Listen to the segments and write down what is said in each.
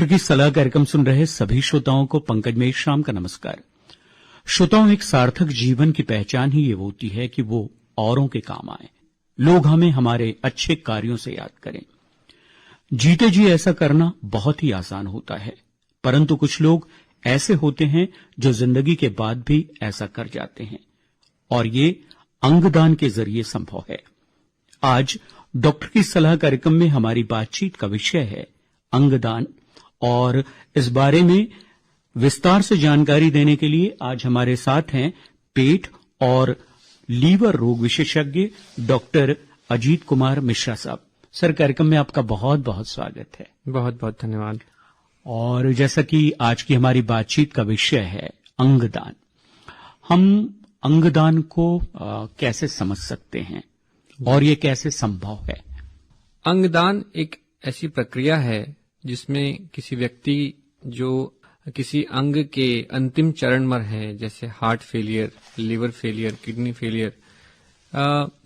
Doctor की सलाह कार्यक्रम सुन रहे सभी श्रोताओं को पंकज मेश्राम का नमस्कार। श्रोताओं, एक सार्थक जीवन की पहचान ही ये होती है कि वो औरों के काम आए, लोग हमें हमारे अच्छे कार्यों से याद करें। जीते जी ऐसा करना बहुत ही आसान होता है, परंतु कुछ लोग ऐसे होते हैं जो जिंदगी के बाद भी ऐसा कर जाते हैं, और ये अंगदान के जरिए संभव है। आज डॉक्टर की सलाह कार्यक्रम में हमारी बातचीत का विषय है अंगदान, और इस बारे में विस्तार से जानकारी देने के लिए आज हमारे साथ हैं पेट और लीवर रोग विशेषज्ञ डॉक्टर अजीत कुमार मिश्रा साहब। सर, कार्यक्रम में आपका बहुत बहुत स्वागत है। बहुत बहुत धन्यवाद। और जैसा कि आज की हमारी बातचीत का विषय है अंगदान, हम अंगदान को कैसे समझ सकते हैं और ये कैसे संभव है? अंगदान एक ऐसी प्रक्रिया है जिसमें किसी व्यक्ति जो किसी अंग के अंतिम चरण में है, जैसे heart failure, liver failure, kidney failure,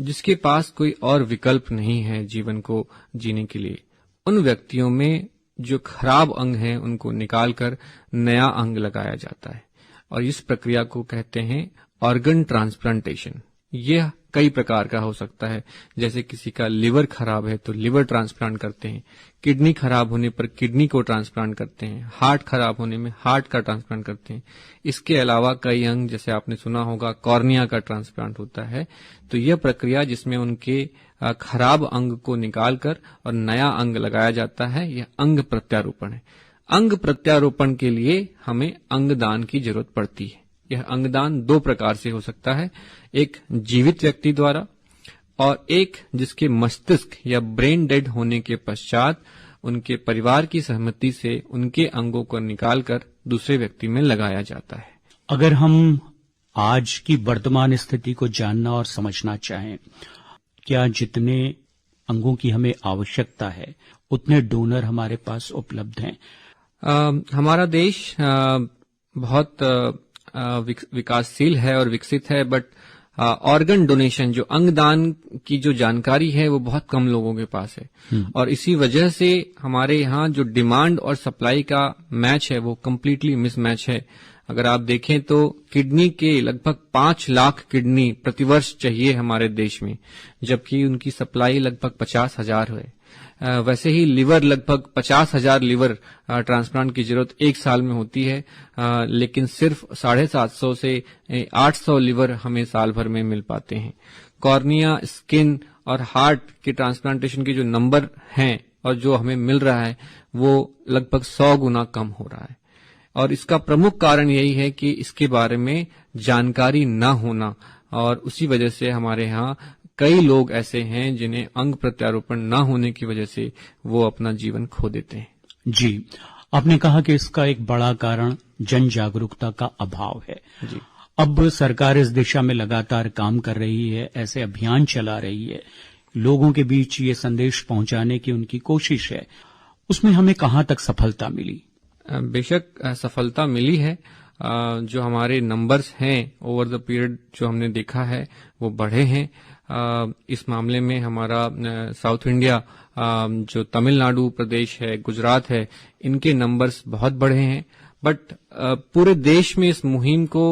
जिसके पास कोई और विकल्प नहीं है जीवन को जीने के लिए, उन व्यक्तियों में जो खराब अंग हैं उनको निकालकर नया अंग लगाया जाता है, और इस प्रक्रिया को कहते हैं ऑर्गन ट्रांसप्लांटेशन। यह कई प्रकार का हो सकता है, जैसे किसी का लिवर खराब है तो लिवर ट्रांसप्लांट करते हैं, किडनी खराब होने पर किडनी को ट्रांसप्लांट करते हैं, हार्ट खराब होने में हार्ट का ट्रांसप्लांट करते हैं। इसके अलावा कई अंग, जैसे आपने सुना होगा कॉर्निया का ट्रांसप्लांट होता है। तो यह प्रक्रिया जिसमें उनके खराब अंग को निकालकर और नया अंग लगाया जाता है, यह अंग प्रत्यारोपण है। अंग प्रत्यारोपण के लिए हमें अंगदान की जरूरत पड़ती है। यह अंगदान दो प्रकार से हो सकता है, एक जीवित व्यक्ति द्वारा और एक जिसके मस्तिष्क या ब्रेन डेड होने के पश्चात उनके परिवार की सहमति से उनके अंगों को निकालकर दूसरे व्यक्ति में लगाया जाता है। अगर हम आज की वर्तमान स्थिति को जानना और समझना चाहें, क्या जितने अंगों की हमें आवश्यकता है उतने डोनर हमारे पास उपलब्ध हैं? हमारा देश बहुत विकासशील है और विकसित है, बट ऑर्गन डोनेशन, जो अंगदान की जो जानकारी है, वो बहुत कम लोगों के पास है। और इसी वजह से हमारे यहाँ जो डिमांड और सप्लाई का मैच है वो कम्प्लीटली मिसमैच है। अगर आप देखें तो किडनी के लगभग 5 लाख किडनी प्रतिवर्ष चाहिए हमारे देश में, जबकि उनकी सप्लाई लगभग 50,000 है। वैसे ही लिवर, लगभग 50,000 लिवर ट्रांसप्लांट की जरूरत एक साल में होती है, लेकिन सिर्फ 750 से 800 लिवर हमें साल भर में मिल पाते हैं। कॉर्निया, स्किन और हार्ट के ट्रांसप्लांटेशन के जो नंबर हैं और जो हमें मिल रहा है वो लगभग 100 गुना कम हो रहा है, और इसका प्रमुख कारण यही है कि इसके बारे में जानकारी न होना, और उसी वजह से हमारे यहाँ कई लोग ऐसे हैं जिन्हें अंग प्रत्यारोपण न होने की वजह से वो अपना जीवन खो देते हैं। जी, आपने कहा कि इसका एक बड़ा कारण जन जागरूकता का अभाव है। जी, अब सरकार इस दिशा में लगातार काम कर रही है, ऐसे अभियान चला रही है, लोगों के बीच ये संदेश पहुंचाने की उनकी कोशिश है। उसमें हमें कहां तक सफलता मिली? बेशक सफलता मिली है। जो हमारे नंबर्स हैं ओवर द पीरियड जो हमने देखा है वो बढ़े हैं। इस मामले में हमारा साउथ इंडिया, जो तमिलनाडु प्रदेश है, गुजरात है, इनके नंबर्स बहुत बढ़े हैं। बट पूरे देश में इस मुहिम को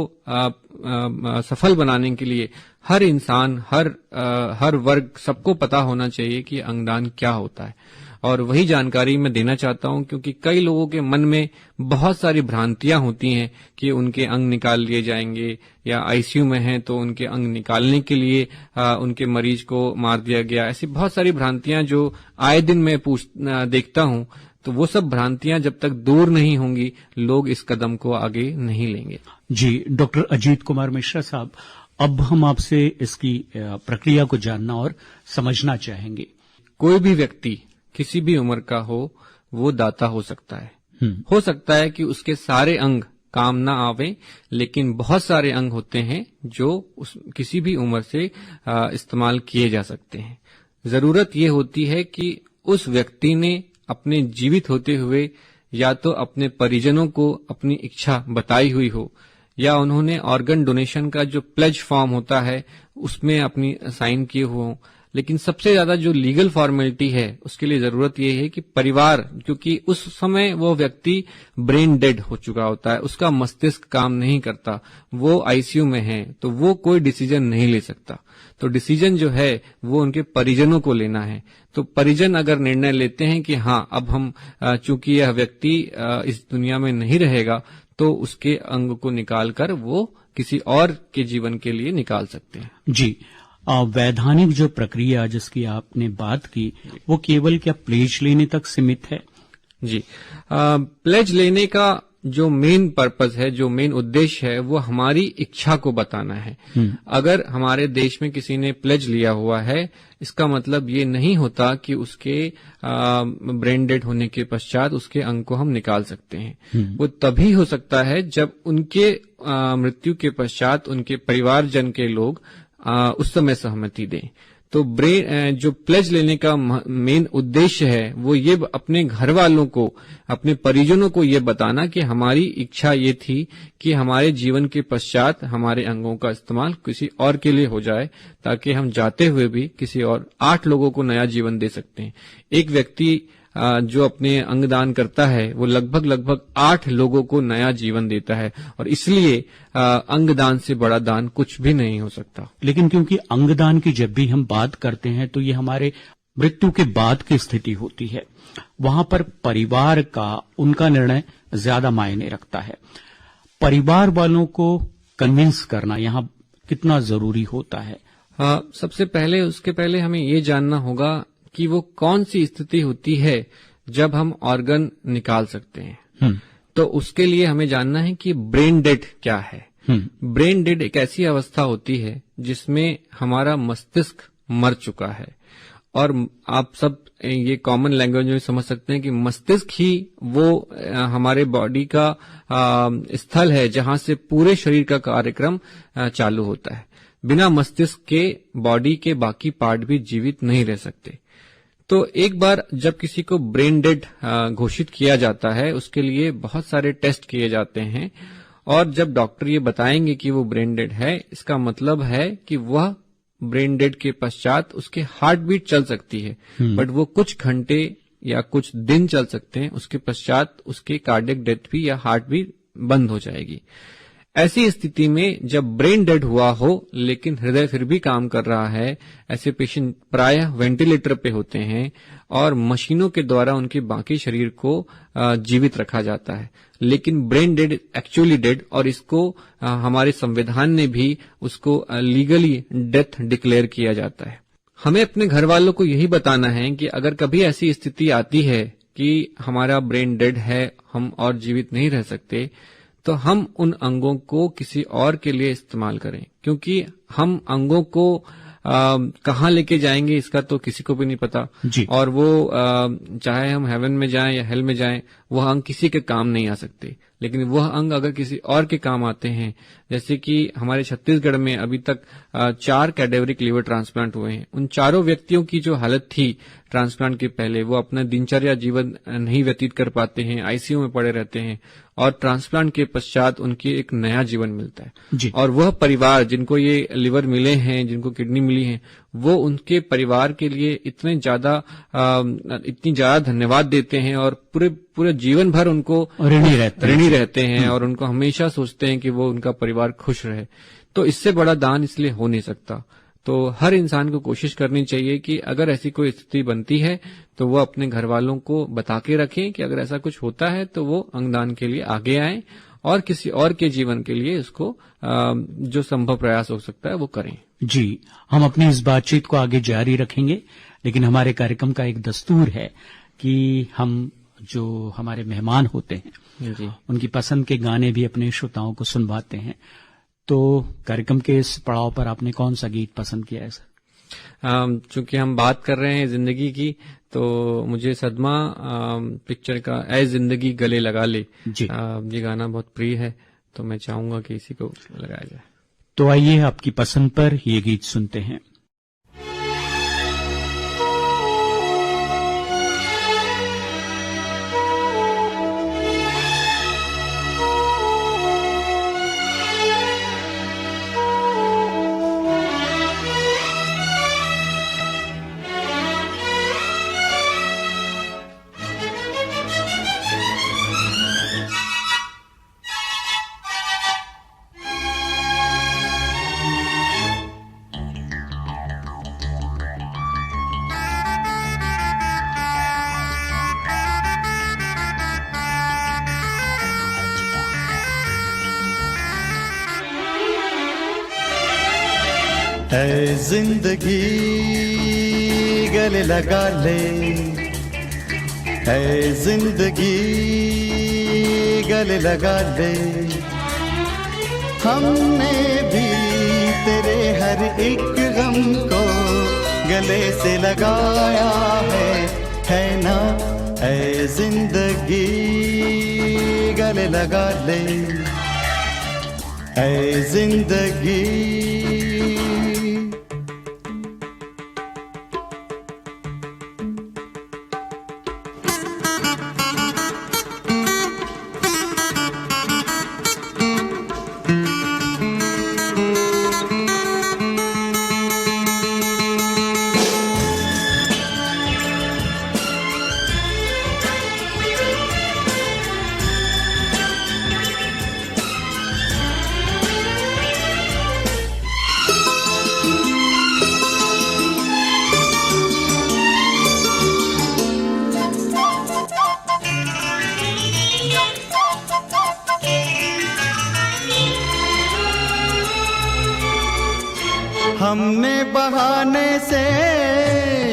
सफल बनाने के लिए हर इंसान, हर वर्ग, सबको पता होना चाहिए कि अंगदान क्या होता है, और वही जानकारी मैं देना चाहता हूं, क्योंकि कई लोगों के मन में बहुत सारी भ्रांतियां होती हैं कि उनके अंग निकाल लिए जाएंगे, या आईसीयू में हैं तो उनके अंग निकालने के लिए उनके मरीज को मार दिया गया। ऐसी बहुत सारी भ्रांतियां जो आए दिन मैं देखता हूं, तो वो सब भ्रांतियां जब तक दूर नहीं होंगी, लोग इस कदम को आगे नहीं लेंगे। जी, डॉक्टर अजीत कुमार मिश्रा साहब, अब हम आपसे इसकी प्रक्रिया को जानना और समझना चाहेंगे। कोई भी व्यक्ति किसी भी उम्र का हो, वो दाता हो सकता है। हो सकता है कि उसके सारे अंग काम ना आवे, लेकिन बहुत सारे अंग होते हैं जो किसी भी उम्र से इस्तेमाल किए जा सकते हैं। जरूरत ये होती है कि उस व्यक्ति ने अपने जीवित होते हुए या तो अपने परिजनों को अपनी इच्छा बताई हुई हो, या उन्होंने ऑर्गन डोनेशन का जो प्लेज फॉर्म होता है उसमें अपनी साइन किए हुए हों, लेकिन सबसे ज्यादा जो लीगल फॉर्मेलिटी है उसके लिए जरूरत ये है कि परिवार, क्योंकि उस समय वो व्यक्ति ब्रेन डेड हो चुका होता है, उसका मस्तिष्क काम नहीं करता, वो आईसीयू में है, तो वो कोई डिसीजन नहीं ले सकता। तो डिसीजन जो है वो उनके परिजनों को लेना है। तो परिजन अगर निर्णय लेते हैं कि हाँ अब हम चूंकि यह व्यक्ति इस दुनिया में नहीं रहेगा, तो उसके अंग को निकालकर वो किसी और के जीवन के लिए निकाल सकते हैं। जी, वैधानिक जो प्रक्रिया जिसकी आपने बात की वो केवल क्या प्लेज लेने तक सीमित है? जी, प्लेज लेने का जो मेन पर्पस है, जो मेन उद्देश्य है, वो हमारी इच्छा को बताना है। अगर हमारे देश में किसी ने प्लेज लिया हुआ है, इसका मतलब ये नहीं होता कि उसके ब्रेन डेड होने के पश्चात उसके अंग को हम निकाल सकते हैं। वो तभी हो सकता है जब उनके मृत्यु के पश्चात उनके परिवारजन के लोग उस समय सहमति दें। तो ब्रेन जो प्लेज लेने का मेन उद्देश्य है वो ये अपने घर वालों को, अपने परिजनों को ये बताना कि हमारी इच्छा ये थी कि हमारे जीवन के पश्चात हमारे अंगों का इस्तेमाल किसी और के लिए हो जाए, ताकि हम जाते हुए भी किसी और 8 लोगों को नया जीवन दे सकते हैं। एक व्यक्ति जो अपने अंगदान करता है वो लगभग 8 लोगों को नया जीवन देता है, और इसलिए अंगदान से बड़ा दान कुछ भी नहीं हो सकता। लेकिन क्योंकि अंगदान की जब भी हम बात करते हैं तो ये हमारे मृत्यु के बाद की स्थिति होती है, वहां पर परिवार का, उनका निर्णय ज्यादा मायने रखता है। परिवार वालों को कन्विंस करना यहाँ कितना जरूरी होता है? सबसे पहले, उसके पहले हमें ये जानना होगा कि वो कौन सी स्थिति होती है जब हम ऑर्गन निकाल सकते हैं। तो उसके लिए हमें जानना है कि ब्रेन डेड क्या है। ब्रेन डेड एक ऐसी अवस्था होती है जिसमें हमारा मस्तिष्क मर चुका है, और आप सब ये कॉमन लैंग्वेज में समझ सकते हैं कि मस्तिष्क ही वो हमारे बॉडी का स्थल है जहां से पूरे शरीर का कार्यक्रम चालू होता है। बिना मस्तिष्क के बॉडी के बाकी पार्ट भी जीवित नहीं रह सकते। तो एक बार जब किसी को ब्रेन डेड घोषित किया जाता है, उसके लिए बहुत सारे टेस्ट किए जाते हैं, और जब डॉक्टर ये बताएंगे कि वो ब्रेन डेड है, इसका मतलब है कि वह ब्रेन डेड के पश्चात उसके हार्ट बीट चल सकती है, बट वो कुछ घंटे या कुछ दिन चल सकते हैं, उसके पश्चात उसके कार्डियक डेथ भी या हार्ट बीट बंद हो जाएगी। ऐसी स्थिति में जब ब्रेन डेड हुआ हो लेकिन हृदय फिर भी काम कर रहा है, ऐसे पेशेंट प्रायः वेंटिलेटर पे होते हैं और मशीनों के द्वारा उनके बाकी शरीर को जीवित रखा जाता है। लेकिन ब्रेन डेड एक्चुअली डेड, और इसको हमारे संविधान ने भी उसको लीगली डेथ डिक्लेयर किया जाता है। हमें अपने घर वालों को यही बताना है कि अगर कभी ऐसी स्थिति आती है कि हमारा ब्रेन डेड है, हम और जीवित नहीं रह सकते, तो हम उन अंगों को किसी और के लिए इस्तेमाल करें, क्योंकि हम अंगों को कहाँ लेके जाएंगे इसका तो किसी को भी नहीं पता जी। और वो चाहे हम हेवन में जाएं या हेल में जाएं, वह अंग किसी के काम नहीं आ सकते। लेकिन वह अंग अगर किसी और के काम आते हैं, जैसे कि हमारे छत्तीसगढ़ में अभी तक 4 कैडेवरिक लिवर ट्रांसप्लांट हुए हैं। उन चारों व्यक्तियों की जो हालत थी ट्रांसप्लांट के पहले, वो अपना दिनचर्या जीवन नहीं व्यतीत कर पाते हैं, आईसीयू में पड़े रहते हैं, और ट्रांसप्लांट के पश्चात उनकी एक नया जीवन मिलता है जी। और वह परिवार जिनको ये लिवर मिले हैं, जिनको किडनी मिली है, वो उनके परिवार के लिए इतनी ज्यादा धन्यवाद देते हैं और पूरे जीवन भर उनको ऋणी रहते हैं और उनको हमेशा सोचते हैं कि वो उनका परिवार खुश रहे। तो इससे बड़ा दान इसलिए हो नहीं सकता। तो हर इंसान को कोशिश करनी चाहिए कि अगर ऐसी कोई स्थिति बनती है तो वो अपने घर वालों को बता के रखें कि अगर ऐसा कुछ होता है तो वो अंगदान के लिए आगे आएं और किसी और के जीवन के लिए उसको जो संभव प्रयास हो सकता है वो करें। जी, हम अपनी इस बातचीत को आगे जारी रखेंगे, लेकिन हमारे कार्यक्रम का एक दस्तूर है कि हम जो हमारे मेहमान होते हैं जी, उनकी पसंद के गाने भी अपने श्रोताओं को सुनवाते हैं। तो कार्यक्रम के इस पड़ाव पर आपने कौन सा गीत पसंद किया है सर? चूंकि हम बात कर रहे हैं जिंदगी की, तो मुझे सदमा पिक्चर का ऐ जिंदगी गले लगा ले जी। ये गाना बहुत प्रिय है, तो मैं चाहूंगा कि इसी को लगाया जाए। तो आइए आपकी पसंद पर ये गीत सुनते हैं। ऐ जिंदगी गले लगा ले, ऐ जिंदगी गले लगा ले। हमने भी तेरे हर एक गम को गले से लगाया है ना। ऐ जिंदगी गले लगा ले, ऐ जिंदगी। हमने बहाने से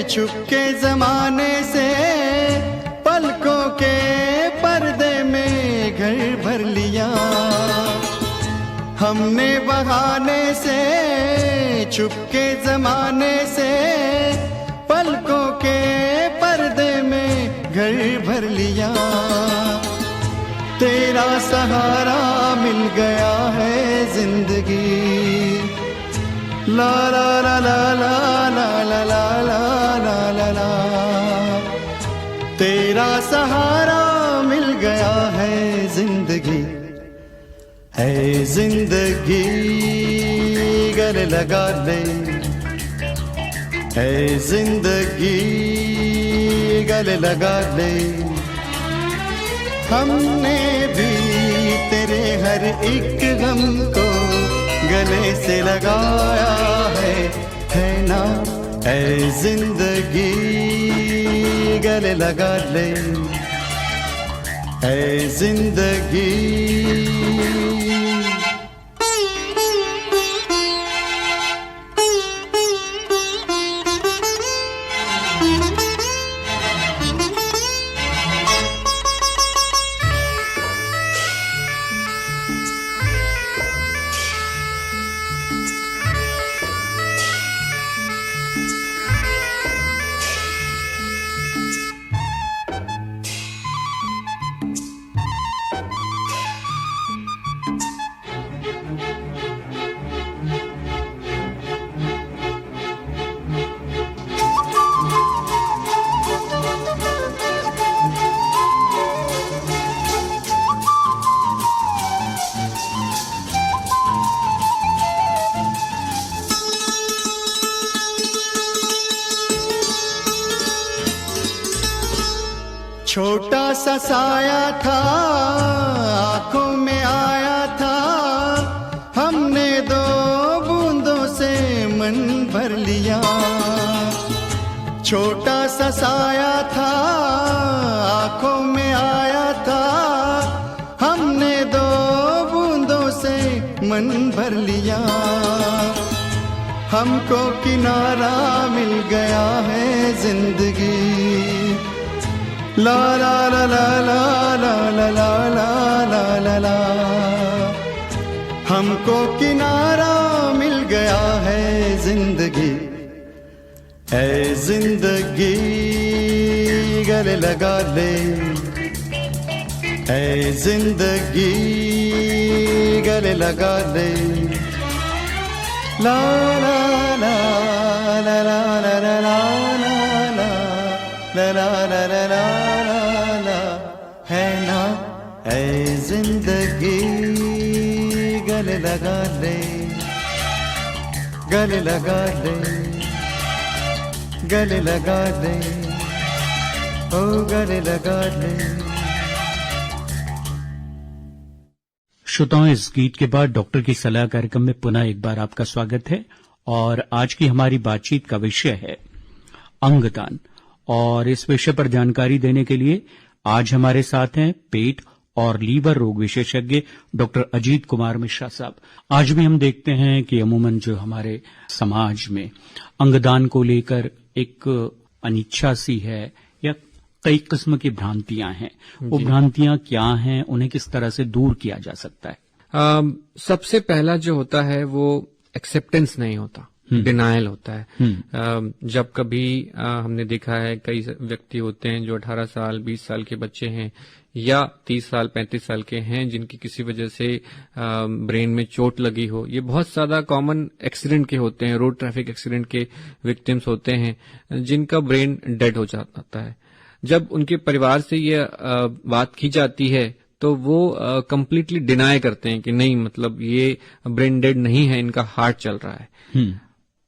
छुपके जमाने से पलकों के पर्दे में घर भर लिया। हमने बहाने से छुपके जमाने से पलकों के पर्दे में घर भर लिया। तेरा सहारा मिल गया है जिंदगी, ला ला ला ला ला ला ला ला ला ला ला। तेरा सहारा मिल गया है जिंदगी, है जिंदगी गले लगा ले, है जिंदगी गले लगा ले। हमने भी तेरे हर एक गम को गले से लगाया है ना। ऐ जिंदगी गले लगा ले, ऐ जिंदगी। छोटा सा साया था आंखों में आया था, हमने दो बूंदों से मन भर लिया। छोटा सा साया था आंखों में आया था, हमने दो बूंदों से मन भर लिया। हमको किनारा मिल गया है जिंदगी, ला ला ला ला ला ला ला ला ला ला ला। हमको किनारा मिल गया है जिंदगी, ऐ जिंदगी गले लगा ले, ऐ जिंदगी गले लगा ले। ला ला ला ला ला ला ला ला ला ला ला ला ला ला। है ना ऐ जिंदगी गले लगा ले, गले लगा ले, गले लगा ले, ओ गले लगा ले। श्रोताओं, इस गीत के बाद डॉक्टर की सलाह कार्यक्रम में पुनः एक बार आपका स्वागत है। और आज की हमारी बातचीत का विषय है अंगदान। और इस विषय पर जानकारी देने के लिए आज हमारे साथ हैं पेट और लीवर रोग विशेषज्ञ डॉक्टर अजीत कुमार मिश्रा साहब। आज भी हम देखते हैं कि अमूमन जो हमारे समाज में अंगदान को लेकर एक अनिच्छा सी है या कई किस्म की भ्रांतियां हैं, वो भ्रांतियां क्या हैं, उन्हें किस तरह से दूर किया जा सकता है? सबसे पहला जो होता है वो एक्सेप्टेंस नहीं होता, डिनायल होता है। जब कभी हमने देखा है कई व्यक्ति होते हैं जो 18 साल 20 साल के बच्चे हैं या 30 साल 35 साल के हैं जिनकी किसी वजह से ब्रेन में चोट लगी हो। ये बहुत ज्यादा कॉमन एक्सीडेंट के होते हैं, रोड ट्रैफिक एक्सीडेंट के विक्टिम्स होते हैं जिनका ब्रेन डेड हो जाता है। जब उनके परिवार से ये बात की जाती है तो वो कंप्लीटली डिनाई करते हैं कि नहीं, मतलब ये ब्रेन डेड नहीं है, इनका हार्ट चल रहा है।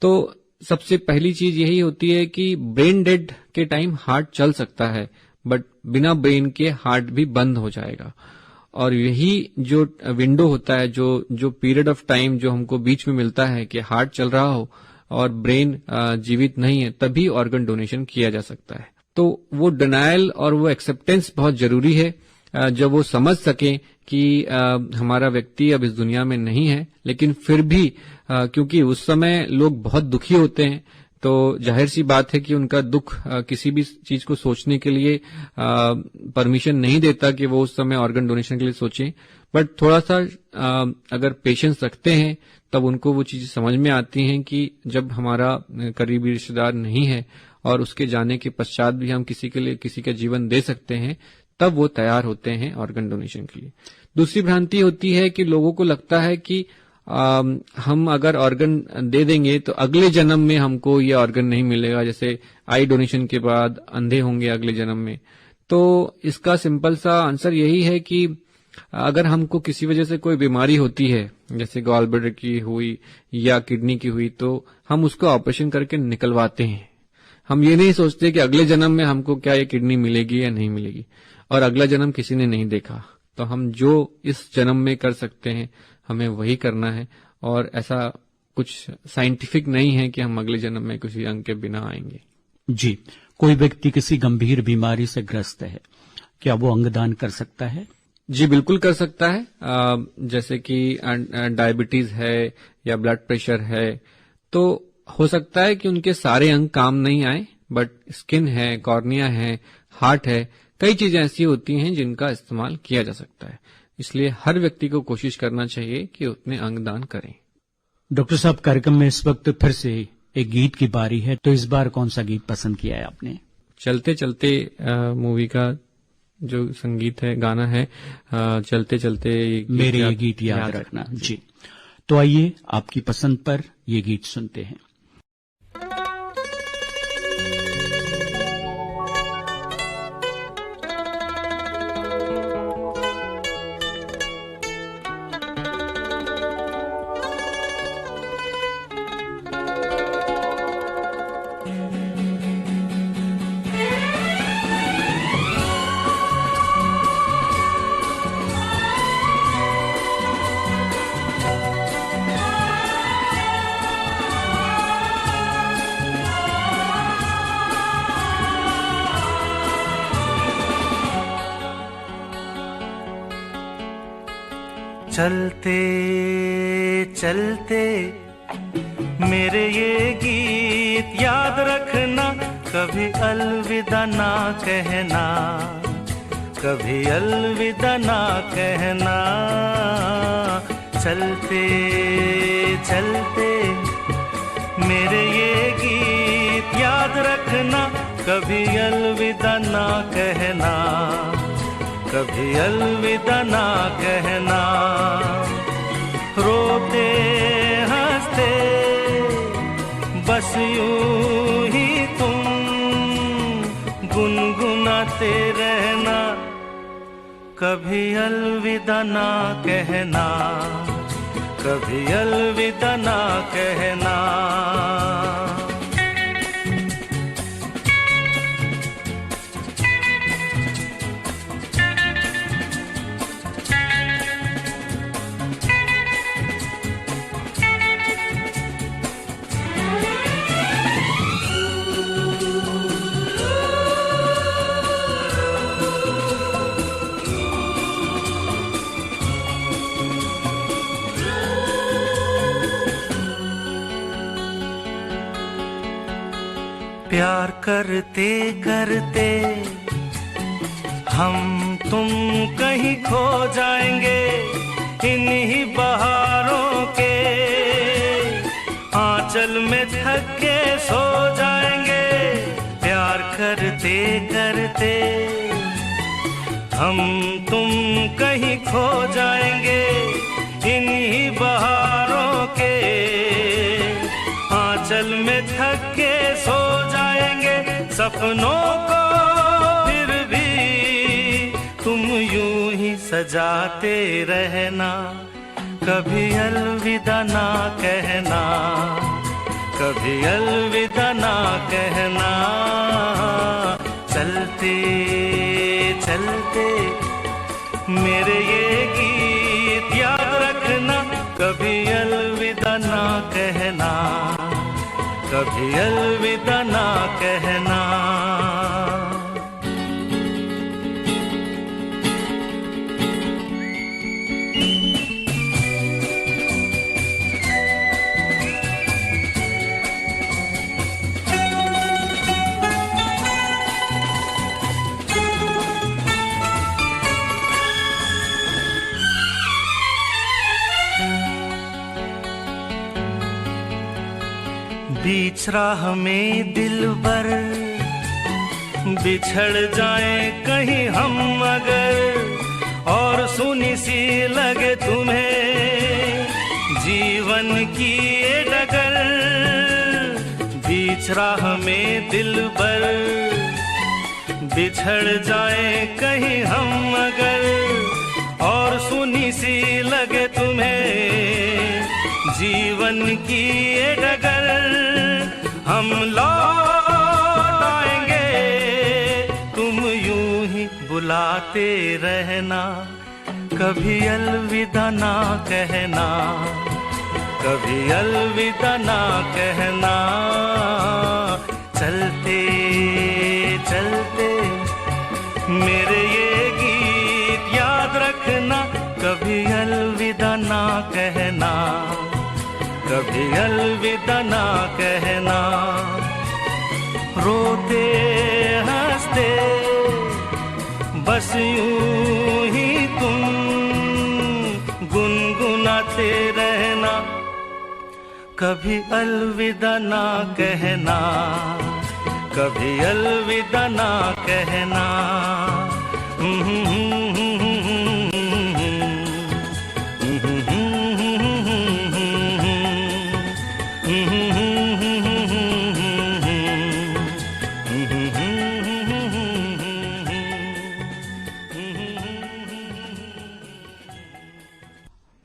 तो सबसे पहली चीज यही होती है कि ब्रेन डेड के टाइम हार्ट चल सकता है, बट बिना ब्रेन के हार्ट भी बंद हो जाएगा। और यही जो विंडो होता है, जो पीरियड ऑफ टाइम जो हमको बीच में मिलता है कि हार्ट चल रहा हो और ब्रेन जीवित नहीं है, तभी ऑर्गन डोनेशन किया जा सकता है। तो वो डिनायल और वो एक्सेप्टेंस बहुत जरूरी है, जब वो समझ सकें कि हमारा व्यक्ति अब इस दुनिया में नहीं है, लेकिन फिर भी क्योंकि उस समय लोग बहुत दुखी होते हैं, तो जाहिर सी बात है कि उनका दुख किसी भी चीज को सोचने के लिए परमिशन नहीं देता कि वो उस समय ऑर्गन डोनेशन के लिए सोचें। बट थोड़ा सा अगर पेशेंस रखते हैं तब उनको वो चीजें समझ में आती हैं कि जब हमारा करीबी रिश्तेदार नहीं है और उसके जाने के पश्चात भी हम किसी के लिए किसी का जीवन दे सकते हैं, तब वो तैयार होते हैं ऑर्गन डोनेशन के लिए। दूसरी भ्रांति होती है कि लोगों को लगता है कि हम अगर ऑर्गन दे देंगे तो अगले जन्म में हमको ये ऑर्गन नहीं मिलेगा, जैसे आई डोनेशन के बाद अंधे होंगे अगले जन्म में। तो इसका सिंपल सा आंसर यही है कि अगर हमको किसी वजह से कोई बीमारी होती है, जैसे गॉल ब्लैडर की हुई या किडनी की हुई, तो हम उसको ऑपरेशन करके निकलवाते हैं। हम ये नहीं सोचते कि अगले जन्म में हमको क्या ये किडनी मिलेगी या नहीं मिलेगी, और अगला जन्म किसी ने नहीं देखा। तो हम जो इस जन्म में कर सकते हैं हमें वही करना है, और ऐसा कुछ साइंटिफिक नहीं है कि हम अगले जन्म में किसी अंग के बिना आएंगे। जी, कोई व्यक्ति किसी गंभीर बीमारी से ग्रस्त है, क्या वो अंगदान कर सकता है? जी बिल्कुल कर सकता है। जैसे कि डायबिटीज है या ब्लड प्रेशर है, तो हो सकता है कि उनके सारे अंग काम नहीं आए, बट स्किन है, कॉर्निया है, हार्ट है, कई चीजें ऐसी होती हैं जिनका इस्तेमाल किया जा सकता है। इसलिए हर व्यक्ति को कोशिश करना चाहिए कि उतने अंगदान करें। डॉक्टर साहब, कार्यक्रम में इस वक्त फिर से एक गीत की बारी है, तो इस बार कौन सा गीत पसंद किया है आपने? चलते चलते मूवी का जो संगीत है, गाना है, चलते चलते मेरे ये गीत याद रखना। जी, तो आइए आपकी पसंद पर ये गीत सुनते हैं। चलते चलते मेरे ये गीत याद रखना, कभी अलविदा ना कहना, कभी अलविदा ना कहना। चलते चलते मेरे ये गीत याद रखना, कभी अलविदा ना कहना, कभी अलविदा ना कहना। रोते हंसते बस यूं ही तुम गुनगुनाते रहना, कभी अलविदा ना कहना, कभी अलविदा ना कहना। प्यार करते करते हम तुम कहीं खो जाएंगे इन्हीं बहारों के आंचल में थक के सो जाएंगे। प्यार करते करते हम तुम कहीं खो जाएंगे इन्हीं बहारों के आंचल में थक के सो जाएंगे। सपनों को फिर भी तुम यूं ही सजाते रहना, कभी अलविदा ना कहना, कभी अलविदा ना कहना। चलते चलते मेरे ये गीत याद रखना, कभी अलविदा ना कहना, कभी अलविदा ना कहना। बीच राह में दिलबर बिछड़ जाए कहीं हम अगर, और सुनी सी लगे तुम्हें जीवन की ये डगर। बीच राह में दिलबर बिछड़ जाए कहीं हम अगर, और सुनी सी लगे तुम्हें जीवन की ये डगर। हम लौट आएंगे तुम यूं ही बुलाते रहना, कभी अलविदा ना कहना, कभी अलविदा ना कहना। चलते चलते मेरे ये गीत याद रखना, कभी अलविदा ना कहना, कभी अलविदा ना कहना। रोते हंसते बस यूं ही तुम गुनगुनाते रहना, कभी अलविदा ना कहना, कभी अलविदा ना कहना।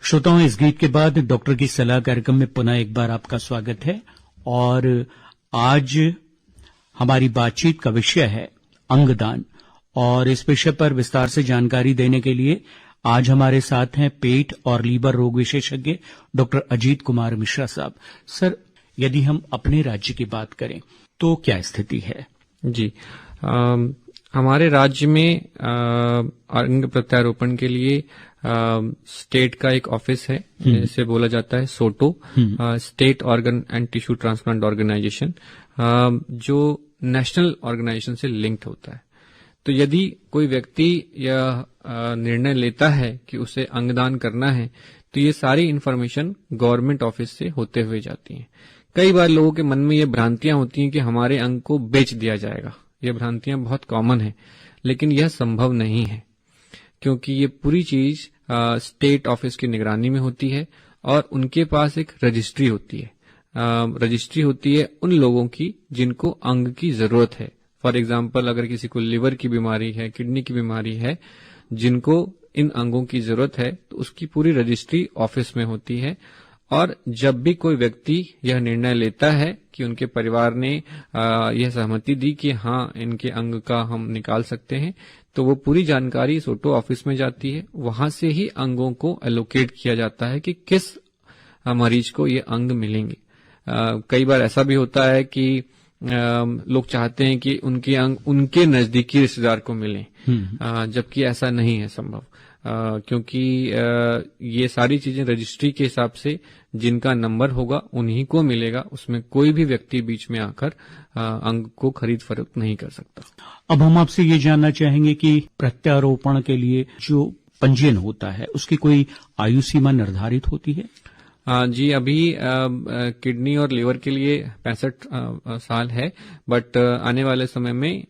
श्रोताओं, इस गीत के बाद डॉक्टर की सलाह कार्यक्रम में पुनः एक बार आपका स्वागत है। और आज हमारी बातचीत का विषय है अंगदान, और इस विषय पर विस्तार से जानकारी देने के लिए आज हमारे साथ हैं पेट और लीवर रोग विशेषज्ञ डॉक्टर अजीत कुमार मिश्रा साहब। सर, यदि हम अपने राज्य की बात करें तो क्या स्थिति है? जी, हमारे राज्य में अंग प्रत्यारोपण के लिए स्टेट का एक ऑफिस है, जिसे बोला जाता है SOTTO, state organ and tissue transplant organization, जो नेशनल ऑर्गेनाइजेशन से लिंक्ड होता है। तो यदि कोई व्यक्ति यह निर्णय लेता है कि उसे अंगदान करना है, तो ये सारी इन्फॉर्मेशन गवर्नमेंट ऑफिस से होते हुए जाती है। कई बार लोगों के मन में ये भ्रांतियां होती हैं कि हमारे अंग को बेच दिया जाएगा। ये भ्रांतियां बहुत कॉमन है, लेकिन यह संभव नहीं है, क्योंकि ये पूरी चीज स्टेट ऑफिस की निगरानी में होती है और उनके पास एक रजिस्ट्री होती है। रजिस्ट्री होती है उन लोगों की जिनको अंग की जरूरत है। फॉर एग्जाम्पल, अगर किसी को लिवर की बीमारी है, किडनी की बीमारी है, जिनको इन अंगों की जरूरत है, तो उसकी पूरी रजिस्ट्री ऑफिस में होती है। और जब भी कोई व्यक्ति यह निर्णय लेता है कि उनके परिवार ने यह सहमति दी कि हाँ, इनके अंग का हम निकाल सकते हैं, तो वो पूरी जानकारी सोटो ऑफिस में जाती है। वहां से ही अंगों को एलोकेट किया जाता है कि किस मरीज को ये अंग मिलेंगे। कई बार ऐसा भी होता है कि लोग चाहते हैं कि उनके अंग उनके नजदीकी रिश्तेदार को मिले, जबकि ऐसा नहीं है संभव, क्योंकि ये सारी चीजें रजिस्ट्री के हिसाब से जिनका नंबर होगा उन्हीं को मिलेगा, उसमें कोई भी व्यक्ति बीच में आकर अंग को खरीद फरोख्त नहीं कर सकता। अब हम आपसे ये जानना चाहेंगे कि प्रत्यारोपण के लिए जो पंजीयन होता है उसकी कोई आयु सीमा निर्धारित होती है? जी, अभी किडनी और लिवर के लिए 65 साल है, बट आने वाले समय में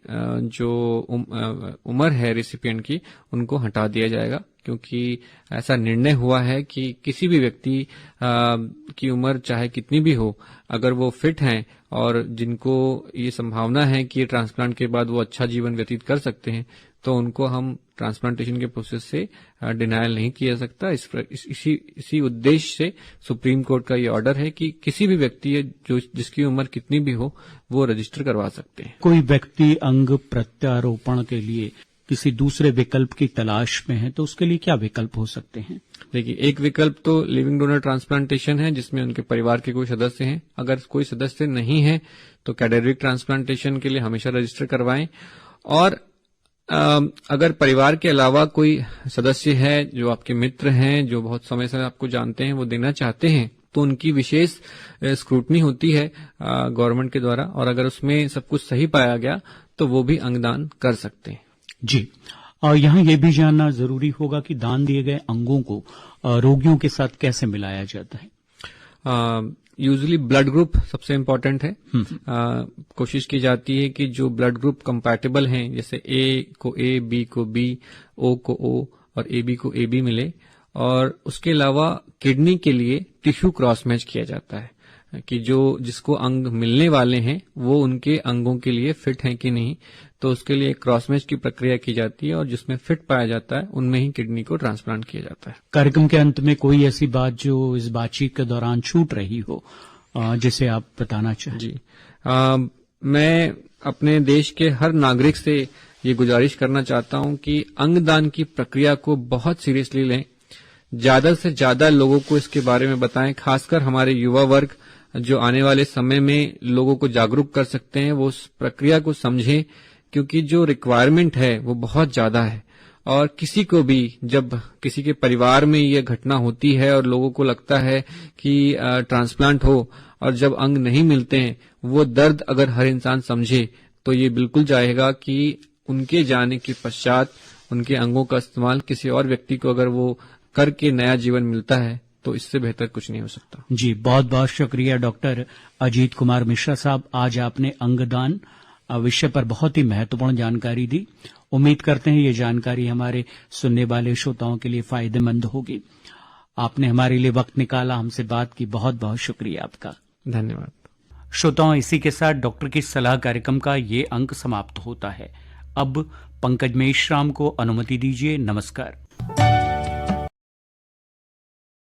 जो उम्र है रिसिपिएंट की उनको हटा दिया जाएगा, क्योंकि ऐसा निर्णय हुआ है कि किसी भी व्यक्ति की उम्र चाहे कितनी भी हो, अगर वो फिट हैं और जिनको ये संभावना है कि ट्रांसप्लांट के बाद वो अच्छा जीवन व्यतीत कर सकते हैं, तो उनको हम ट्रांसप्लांटेशन के प्रोसेस से डिनायल नहीं किया जा सकता। इसी उद्देश्य से सुप्रीम कोर्ट का ये ऑर्डर है कि किसी भी व्यक्ति जो जिसकी उम्र कितनी भी हो वो रजिस्टर करवा सकते हैं। कोई व्यक्ति अंग प्रत्यारोपण के लिए किसी दूसरे विकल्प की तलाश में है तो उसके लिए क्या विकल्प हो सकते हैं? देखिए, एक विकल्प तो लिविंग डोनर ट्रांसप्लांटेशन है, जिसमें उनके परिवार के कोई सदस्य हैं। अगर कोई सदस्य नहीं है तो कैडेवरिक ट्रांसप्लांटेशन के लिए हमेशा रजिस्टर करवाएं। और अगर परिवार के अलावा कोई सदस्य है जो आपके मित्र हैं, जो बहुत समय से आपको जानते हैं, वो देना चाहते हैं, तो उनकी विशेष स्क्रूटनी होती है गवर्नमेंट के द्वारा, और अगर उसमें सब कुछ सही पाया गया तो वो भी अंगदान कर सकते हैं। जी, और यहाँ ये भी जानना जरूरी होगा कि दान दिए गए अंगों को रोगियों के साथ कैसे मिलाया जाता है? यूजुअली ब्लड ग्रुप सबसे इम्पोर्टेंट है। कोशिश की जाती है कि जो ब्लड ग्रुप कंपैटिबल हैं, जैसे ए को ए, बी को बी, ओ को ओ और ए बी को ए बी मिले। और उसके अलावा किडनी के लिए टिश्यू क्रॉस मैच किया जाता है कि जो जिसको अंग मिलने वाले हैं वो उनके अंगों के लिए फिट हैं कि नहीं, तो उसके लिए क्रॉस मैच की प्रक्रिया की जाती है और जिसमें फिट पाया जाता है उनमें ही किडनी को ट्रांसप्लांट किया जाता है। कार्यक्रम के अंत में कोई ऐसी बात जो इस बातचीत के दौरान छूट रही हो जिसे आप बताना चाहें? जी, मैं अपने देश के हर नागरिक से ये गुजारिश करना चाहता हूं कि अंगदान की प्रक्रिया को बहुत सीरियसली लें, ज्यादा से ज्यादा लोगों को इसके बारे में बताएं, खासकर हमारे युवा वर्ग जो आने वाले समय में लोगों को जागरूक कर सकते हैं, वो उस प्रक्रिया को समझें, क्योंकि जो रिक्वायरमेंट है वो बहुत ज्यादा है। और किसी को भी जब किसी के परिवार में ये घटना होती है और लोगों को लगता है कि ट्रांसप्लांट हो और जब अंग नहीं मिलते हैं, वो दर्द अगर हर इंसान समझे तो ये बिल्कुल चाहेगा कि उनके जाने के पश्चात उनके अंगों का इस्तेमाल किसी और व्यक्ति को अगर वो करके नया जीवन मिलता है तो इससे बेहतर कुछ नहीं हो सकता। जी, बहुत बहुत शुक्रिया डॉक्टर अजीत कुमार मिश्रा साहब। आज आपने अंगदान विषय पर बहुत ही महत्वपूर्ण जानकारी दी। उम्मीद करते हैं ये जानकारी हमारे सुनने वाले श्रोताओं के लिए फायदेमंद होगी। आपने हमारे लिए वक्त निकाला, हमसे बात की, बहुत बहुत शुक्रिया आपका। धन्यवाद। श्रोताओं, इसी के साथ डॉक्टर की सलाह कार्यक्रम का ये अंक समाप्त होता है। अब पंकज मेश्राम को अनुमति दीजिए। नमस्कार।